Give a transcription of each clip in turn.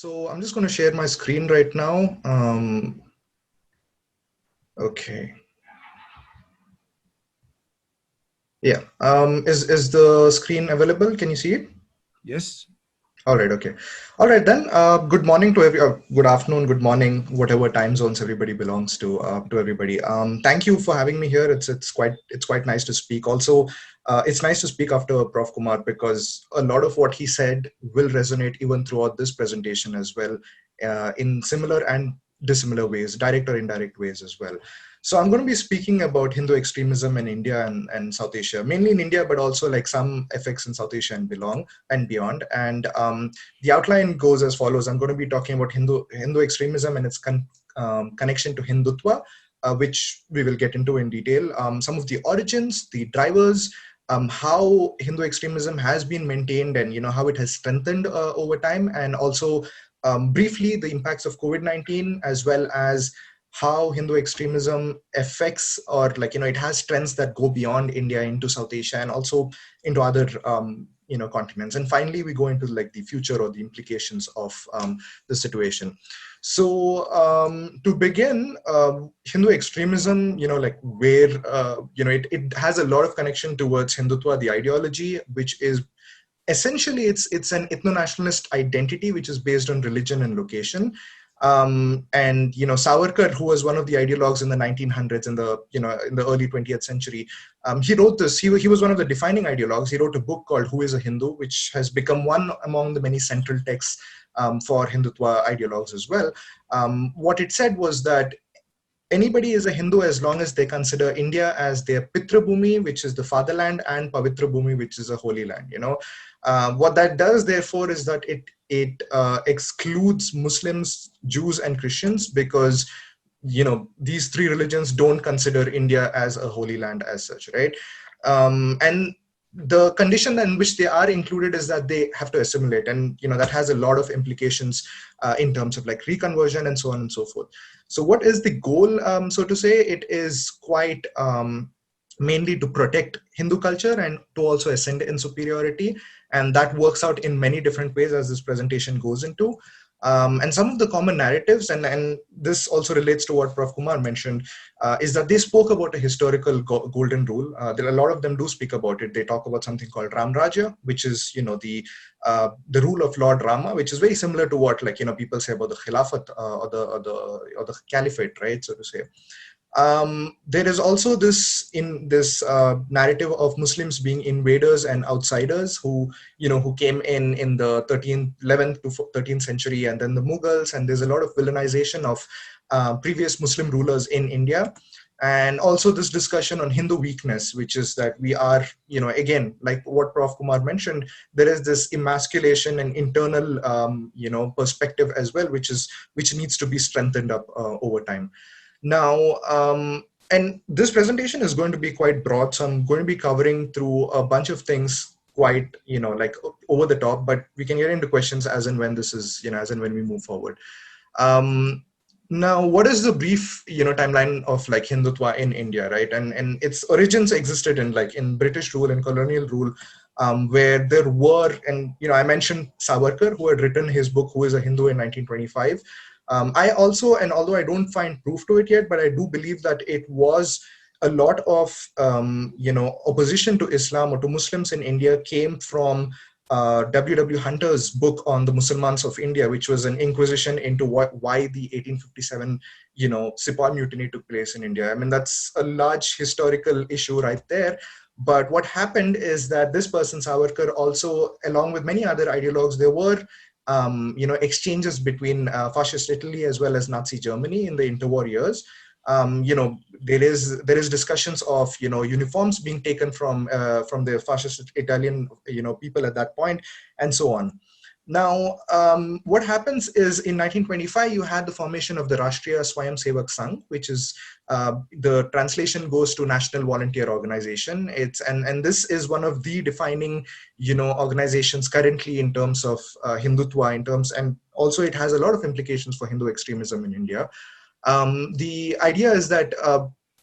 So I'm just going to share my screen right now. Okay. Yeah. Is the screen available? Can you see it? Yes. All right. Okay. All right then. Good morning to good afternoon, good morning, whatever time zones everybody belongs to. To everybody. Thank you for having me here. It's quite nice to speak. Also, it's nice to speak after Prof. Kumar because a lot of what he said will resonate even throughout this presentation as well, in similar and dissimilar ways, direct or indirect ways as well. So I'm going to be speaking about Hindu extremism in India and South Asia, mainly in India, but also like some effects in South Asia and beyond. And the outline goes as follows. I'm going to be talking about Hindu extremism and its connection to Hindutva, which we will get into in detail. Some of the origins, the drivers, how Hindu extremism has been maintained, and how it has strengthened over time, and also briefly the impacts of COVID-19, as well as how Hindu extremism affects, or it has trends that go beyond India into South Asia and also into other continents. And finally we go into like the future or the implications of the situation. So to begin, Hindu extremism, where it has a lot of connection towards Hindutva, the ideology, which is essentially it's an ethno-nationalist identity which is based on religion and location. And Savarkar, who was one of the ideologues in the 1900s, in the early 20th century, he wrote this. He was one of the defining ideologues. He wrote a book called Who is a Hindu, which has become one among the many central texts for Hindutva ideologues as well. What it said was that anybody is a Hindu as long as they consider India as their Pitra Bhumi, which is the fatherland, and Pavitra Bhumi, which is a holy land. What that does, therefore, is that it excludes Muslims, Jews, and Christians, because these three religions don't consider India as a holy land as such, right? And the condition in which they are included is that they have to assimilate, and that has a lot of implications in terms of like reconversion and so on and so forth. So what is the goal, so to say? It is quite mainly to protect Hindu culture and to also ascend in superiority, and that works out in many different ways as this presentation goes into. And some of the common narratives, and this also relates to what Prof. Kumar mentioned, is that they spoke about a historical golden rule. There are a lot of them do speak about it. They talk about something called Ram Raja, which is the rule of Lord Rama, which is very similar to what people say about the Khilafat, or the Caliphate, right, so to say. There is also this narrative of Muslims being invaders and outsiders who came in the 11th to 13th century, and then the Mughals, and there's a lot of villainization of previous Muslim rulers in India. And also this discussion on Hindu weakness, which is that we are, again, like what Prof. Kumar mentioned, there is this emasculation and internal, perspective as well, which needs to be strengthened up over time. Now, and this presentation is going to be quite broad, so I'm going to be covering through a bunch of things quite, like over the top, but we can get into questions as and when as and when we move forward. Now, what is the brief, timeline of like Hindutva in India, right? And its origins existed in British rule and colonial rule, where there were, and I mentioned Savarkar, who had written his book Who is a Hindu in 1925. I also, and although I don't find proof to it yet, but I do believe that it was a lot of opposition to Islam or to Muslims in India came from W. Hunter's book on the Muslimans of India, which was an inquisition into why the 1857 Sepoy mutiny took place in India. I mean, that's a large historical issue right there. But what happened is that this person, Savarkar, also, along with many other ideologues, there were exchanges between fascist Italy as well as Nazi Germany in the interwar years. There is discussions of uniforms being taken from the fascist Italian people at that point, and so on. Now, what happens is in 1925 you had the formation of the Rashtriya Swayamsevak Sangh, which is the translation goes to National Volunteer Organization. And this is one of the defining organizations currently in terms of Hindutva, and also it has a lot of implications for Hindu extremism in India. The idea is that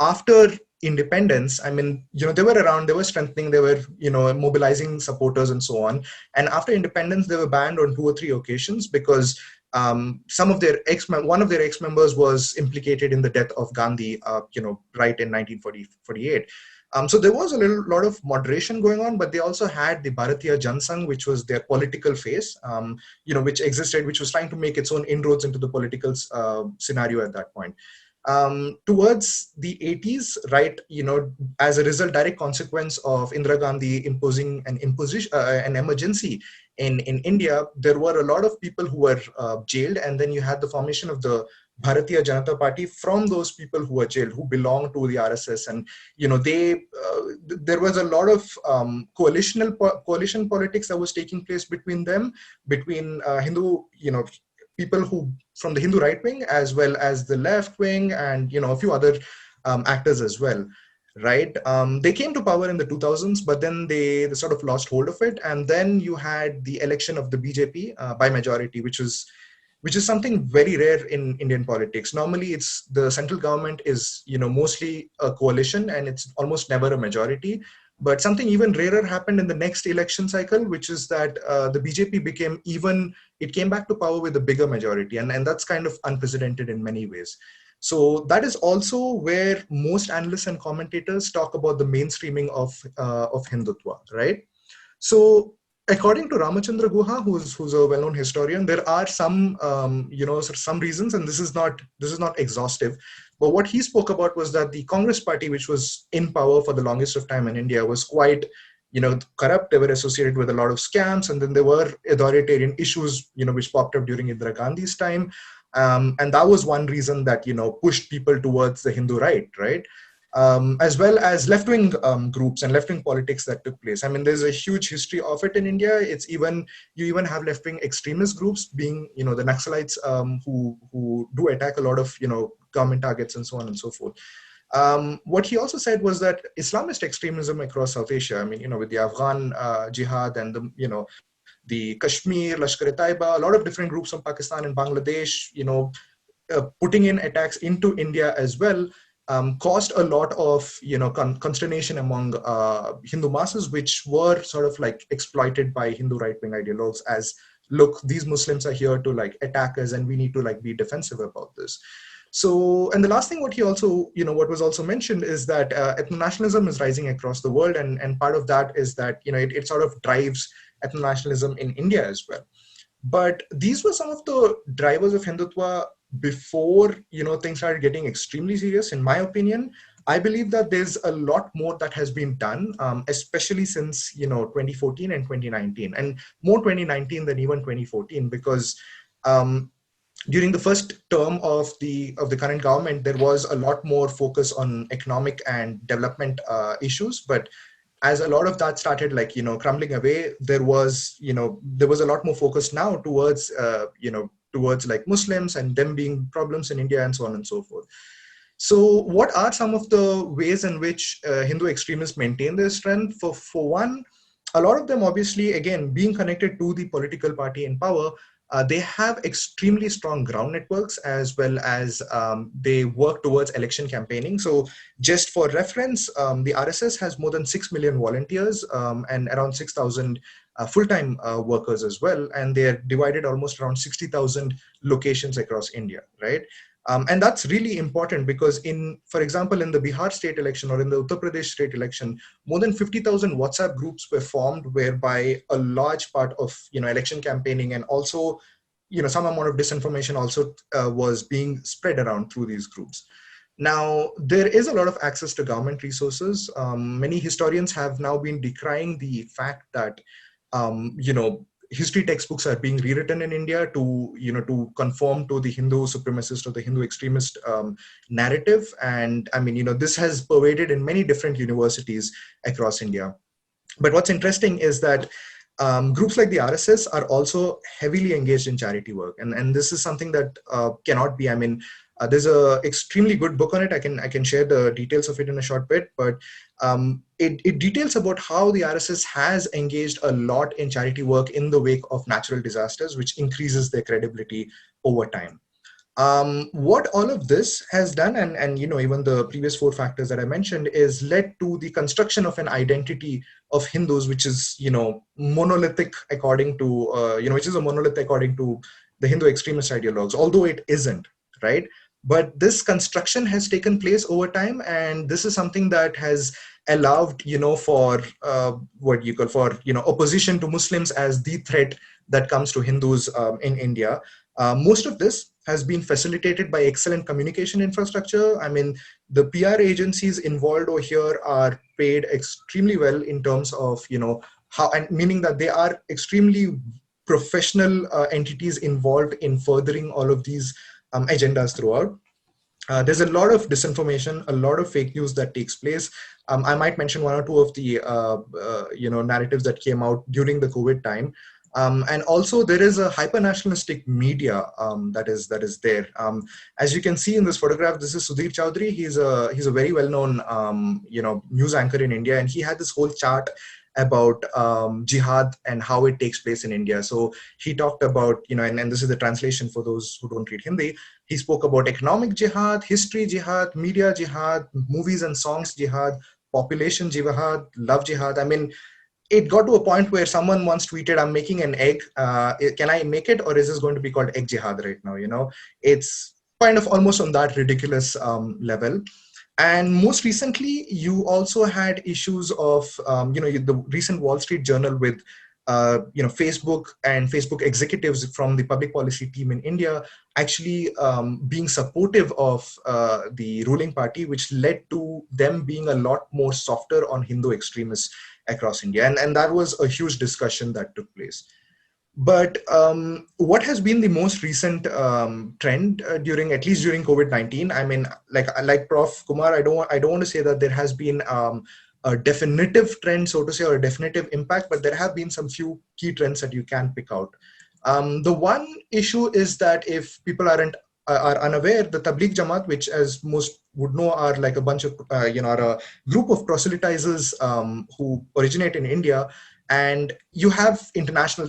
after independence, I mean, they were around, they were strengthening, they were, mobilizing supporters and so on. And after independence, they were banned on 2 or 3 occasions because Some of their one of their ex-members was implicated in the death of Gandhi, right in 1948. So there was a lot of moderation going on, but they also had the Bharatiya Jansangh, which was their political face, which existed, which was trying to make its own inroads into the political scenario at that point. Towards the 80s, right, as a result, direct consequence of Indira Gandhi imposing an emergency in India, there were a lot of people who were jailed, and then you had the formation of the Bharatiya Janata Party from those people who were jailed, who belonged to the RSS, and there was a lot of coalition politics that was taking place between them, between Hindu, people who from the Hindu right wing as well as the left wing, and a few other actors as well. Right, they came to power in the 2000s, but then they sort of lost hold of it, and then you had the election of the BJP by majority, which is something very rare in Indian politics. Normally, it's the central government is mostly a coalition, and it's almost never a majority. But something even rarer happened in the next election cycle, which is that the BJP came back to power with a bigger majority, and that's kind of unprecedented in many ways. So that is also where most analysts and commentators talk about the mainstreaming of Hindutva, right? So according to Ramachandra Guha, who's a well-known historian, there are some some reasons, and this is not exhaustive. But what he spoke about was that the Congress party, which was in power for the longest of time in India, was quite corrupt. They were associated with a lot of scams, and then there were authoritarian issues which popped up during Indira Gandhi's time. And that was one reason that pushed people towards the Hindu right, as well as left-wing groups and left-wing politics that took place. I mean, there's a huge history of it in India. You even have left-wing extremist groups, being the Naxalites, who do attack a lot of government targets and so on and so forth. What he also said was that Islamist extremism across South Asia, I mean, with the Afghan jihad and the Kashmir, Lashkar-e-Taiba, a lot of different groups from Pakistan and Bangladesh, putting in attacks into India as well, caused a lot of consternation among Hindu masses, which were sort of like exploited by Hindu right-wing ideologues as, look, these Muslims are here to attack us, and we need to be defensive about this. So, and the last thing, what he also, what was also mentioned is that ethno-nationalism is rising across the world, and part of that is that it sort of drives ethno-nationalism in India as well. But these were some of the drivers of Hindutva before things started getting extremely serious. In my opinion, I believe that there's a lot more that has been done, especially since 2014 and 2019, and more 2019 than even 2014, because during the first term of the current government, there was a lot more focus on economic and development issues, but as a lot of that started crumbling away, there was a lot more focus now towards towards Muslims and them being problems in India and so on and so forth. So what are some of the ways in which Hindu extremists maintain their strength? For one, a lot of them, obviously, again, being connected to the political party in power, they have extremely strong ground networks, as well as they work towards election campaigning. So just for reference, the RSS has more than 6 million volunteers and around 6,000 full-time workers as well. And they're divided almost around 60,000 locations across India, right? And that's really important because for example, in the Bihar state election or in the Uttar Pradesh state election, more than 50,000 WhatsApp groups were formed, whereby a large part of, election campaigning and also, some amount of disinformation also was being spread around through these groups. Now, there is a lot of access to government resources. Many historians have now been decrying the fact that, history textbooks are being rewritten in India to conform to the Hindu supremacist or the Hindu extremist narrative. And I mean, this has pervaded in many different universities across India. But what's interesting is that groups like the RSS are also heavily engaged in charity work. And this is something that cannot be, I mean, there's a extremely good book on it. I can share the details of it in a short bit, but it details about how the RSS has engaged a lot in charity work in the wake of natural disasters, which increases their credibility over time. What all of this has done, and even the previous 4 factors that I mentioned, is led to the construction of an identity of Hindus, which is monolithic according to which is a monolith according to the Hindu extremist ideologues, although it isn't, right? But this construction has taken place over time, and this is something that has allowed, for what you call, for opposition to Muslims as the threat that comes to Hindus in India. Most of this has been facilitated by excellent communication infrastructure. I mean, the PR agencies involved over here are paid extremely well in terms of, how, and meaning that they are extremely professional entities involved in furthering all of these agendas throughout. There's a lot of disinformation, a lot of fake news that takes place. I might mention one or two of the narratives that came out during the COVID time. And also there is a hyper-nationalistic media that is there. As you can see in this photograph, this is Sudhir Chowdhury. He's a very well-known news anchor in India, and he had this whole chart about jihad and how it takes place in India. So he talked about, and this is the translation for those who don't read Hindi. He spoke about economic jihad, history jihad, media jihad, movies and songs jihad, population jihad, love jihad. I mean, it got to a point where someone once tweeted, "I'm making an egg. Can I make it, or is this going to be called egg jihad right now?" It's kind of almost on that ridiculous level. And most recently, you also had issues of, the recent Wall Street Journal with, Facebook and Facebook executives from the public policy team in India actually being supportive of the ruling party, which led to them being a lot more softer on Hindu extremists across India. And that was a huge discussion that took place. But what has been the most recent trend at least during COVID-19? I mean, like Prof. Kumar, I don't want to say that there has been a definitive trend, so to say, or a definitive impact, but there have been some few key trends that you can pick out. The one issue is that if people are unaware, the Tabligh Jamaat, which as most would know are like a bunch of, are a group of proselytizers who originate in India, and they have international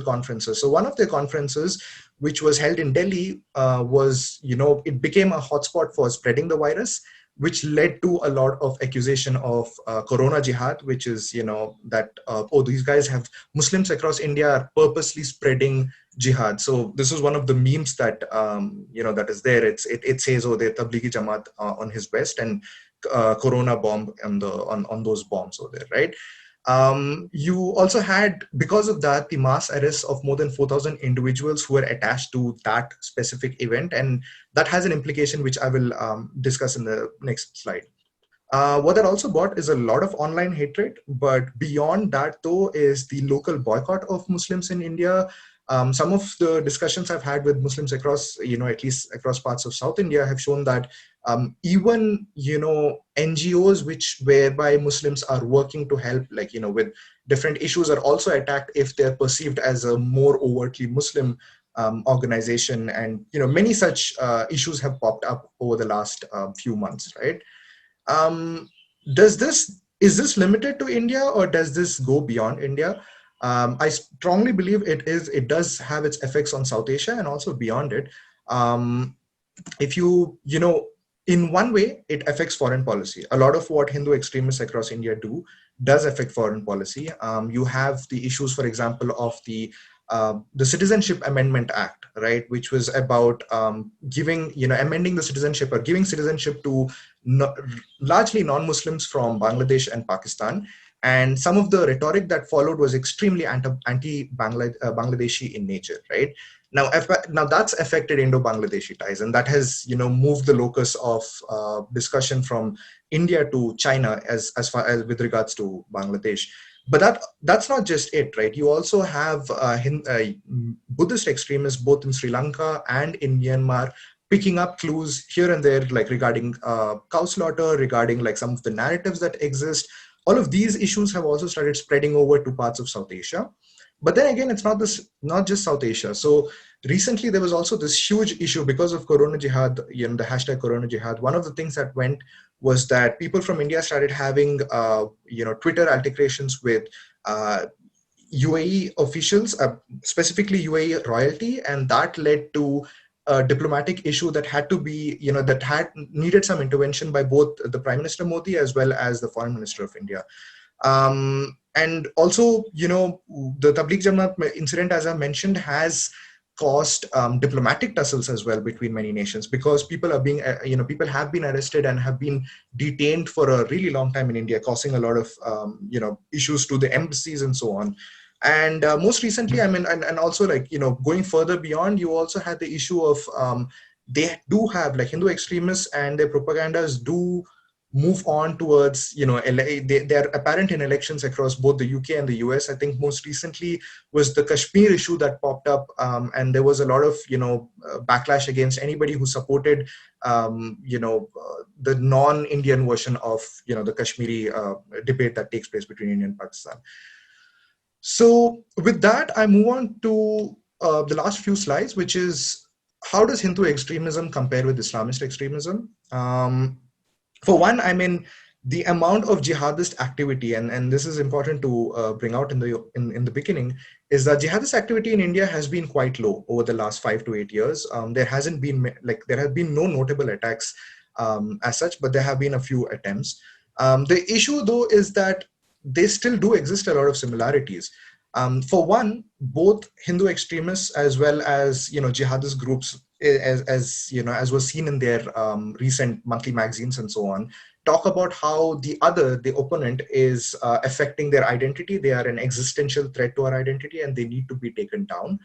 conferences. So one of their conferences, which was held in Delhi, it became a hotspot for spreading the virus, which led to a lot of accusation of Corona jihad, which is, these guys Muslims across India are purposely spreading jihad. So this is one of the memes that, that is there. It says, oh, the Tablighi Jamaat on his vest, and Corona bomb on those bombs over there, right? You also had, because of that, the mass arrests of more than 4,000 individuals who were attached to that specific event. And that has an implication, which I will discuss in the next slide. What that also brought is a lot of online hatred. But beyond that, though, is the local boycott of Muslims in India. Some of the discussions I've had with Muslims across, at least across parts of South India, have shown that even, NGOs whereby Muslims are working to help, with different issues, are also attacked if they're perceived as a more overtly Muslim organization. And, many such issues have popped up over the last few months, right? Is this limited to India, or does this go beyond India? I strongly believe it does have its effects on South Asia and also beyond it. If in one way, it affects foreign policy. A lot of what Hindu extremists across India do does affect foreign policy. You have the issues, for example, of the Citizenship Amendment Act, right, which was about amending the citizenship, or giving citizenship to largely non-Muslims from Bangladesh and Pakistan. And some of the rhetoric that followed was extremely anti-Bangladeshi in nature, right? Now that's affected Indo-Bangladeshi ties, and that has moved the locus of discussion from India to China as far as with regards to Bangladesh. But that's not just it, right? You also have Buddhist extremists both in Sri Lanka and in Myanmar picking up clues here and there, like regarding cow slaughter, regarding like some of the narratives that exist. All of these issues have also started spreading over to parts of South Asia. But then again, it's not just South Asia. So recently there was also this huge issue because of Corona Jihad, the hashtag Corona Jihad. One of the things that went was that people from India started having, Twitter altercations with UAE officials, specifically UAE royalty, and that led to a diplomatic issue that had to be, that had needed some intervention by both the Prime Minister Modi as well as the Foreign Minister of India. And also, the Tabligh Jamaat incident, as I mentioned, has caused diplomatic tussles as well between many nations, because people are being, people have been arrested and have been detained for a really long time in India, causing a lot of, issues to the embassies and so on. And most recently, I mean, and also like, going further beyond, you also had the issue of, they do have like Hindu extremists and their propagandas do move on towards, they're apparent in elections across both the UK and the US. I think most recently was the Kashmir issue that popped up, and there was a lot of, backlash against anybody who supported, the non-Indian version of, the Kashmiri debate that takes place between India and Pakistan. So with that, I move on to the last few slides, which is how does Hindu extremism compare with Islamist extremism? For one, I mean, the amount of jihadist activity, and this is important to bring out in the beginning, is that jihadist activity in India has been quite low over the last 5 to 8 years. There have been no notable attacks as such, but there have been a few attempts. The issue, though, is that they still do exist a lot of similarities. For one, both Hindu extremists as well as jihadist groups, as was seen in their recent monthly magazines and so on, talk about how the opponent is affecting their identity. They are an existential threat to our identity, and they need to be taken down.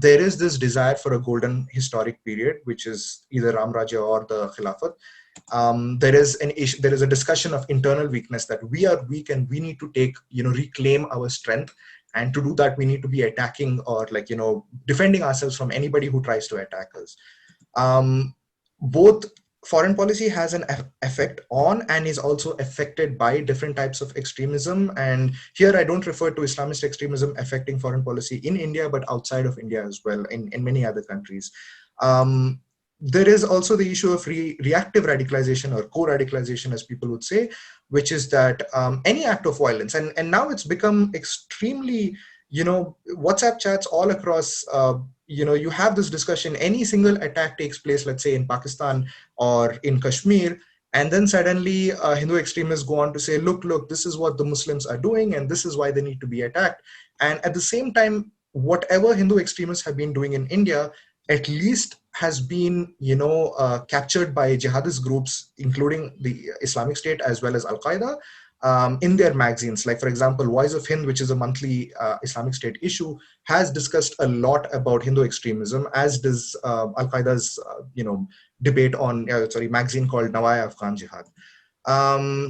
There is this desire for a golden historic period, which is either Ram Rajya or the Khilafat. There is a discussion of internal weakness, that we are weak and we need to reclaim our strength. And to do that, we need to be attacking or defending ourselves from anybody who tries to attack us. Both foreign policy has an effect on and is also affected by different types of extremism. And here I don't refer to Islamist extremism affecting foreign policy in India, but outside of India as well, in many other countries. There is also the issue of reactive radicalization, or co-radicalization, as people would say, which is that any act of violence, and now it's become extremely, WhatsApp chats all across, you have this discussion, any single attack takes place, let's say in Pakistan or in Kashmir, and then suddenly Hindu extremists go on to say, look, this is what the Muslims are doing, and this is why they need to be attacked. And at the same time, whatever Hindu extremists have been doing in India, at least has been, captured by jihadist groups, including the Islamic State as well as Al-Qaeda, in their magazines. Like, for example, Voice of Hind, which is a monthly Islamic State issue, has discussed a lot about Hindu extremism, as does Al-Qaeda's, debate on, magazine called Nawaya Afghan Jihad.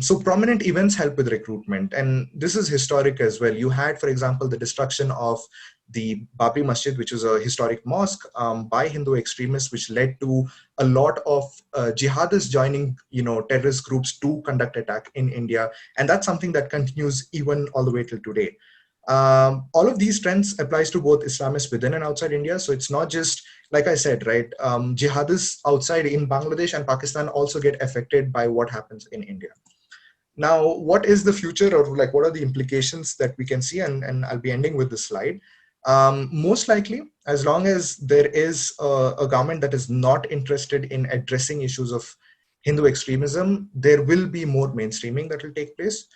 So prominent events help with recruitment, and this is historic as well. You had, for example, the destruction of the Babri Masjid, which is a historic mosque, by Hindu extremists, which led to a lot of jihadists joining, terrorist groups to conduct attack in India, and that's something that continues even all the way till today. All of these trends applies to both Islamists within and outside India. So it's not just, like I said, right, jihadists outside in Bangladesh and Pakistan also get affected by what happens in India. Now, what is the future, or what are the implications that we can see? And I'll be ending with this slide. Most likely, as long as there is a government that is not interested in addressing issues of Hindu extremism, there will be more mainstreaming that will take place.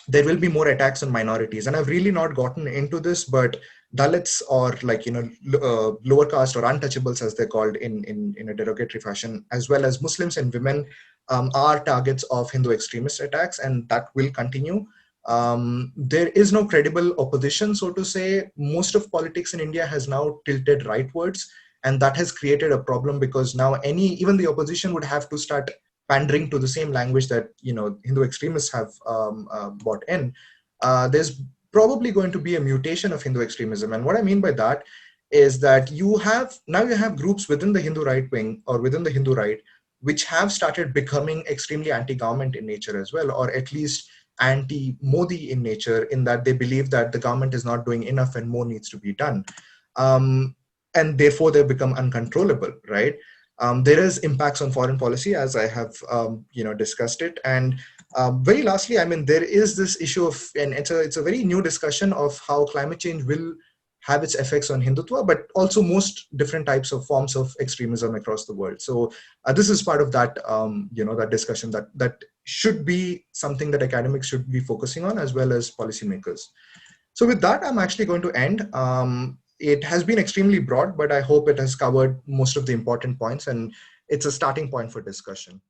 There will be more attacks on minorities. And I've really not gotten into this, but Dalits, or lower caste or untouchables, as they're called in a derogatory fashion, as well as Muslims and women, are targets of Hindu extremist attacks, and that will continue. There is no credible opposition, so to say. Most of politics in India has now tilted rightwards, and that has created a problem, because now even the opposition would have to start pandering to the same language that Hindu extremists have bought in. There's probably going to be a mutation of Hindu extremism, and what I mean by that is that you have groups within the Hindu right wing or within the Hindu right, which have started becoming extremely anti-government in nature as well, or at least anti-Modi in nature, in that they believe that the government is not doing enough and more needs to be done. And therefore they become uncontrollable, right? There is impacts on foreign policy, as I have discussed it. And very lastly, I mean, there is this issue of, and it's a very new discussion of how climate change will have its effects on Hindutva, but also most different types of forms of extremism across the world. So this is part of that, that discussion that should be something that academics should be focusing on, as well as policymakers. So with that, I'm actually going to end. it has been extremely broad, but I hope it has covered most of the important points, and it's a starting point for discussion.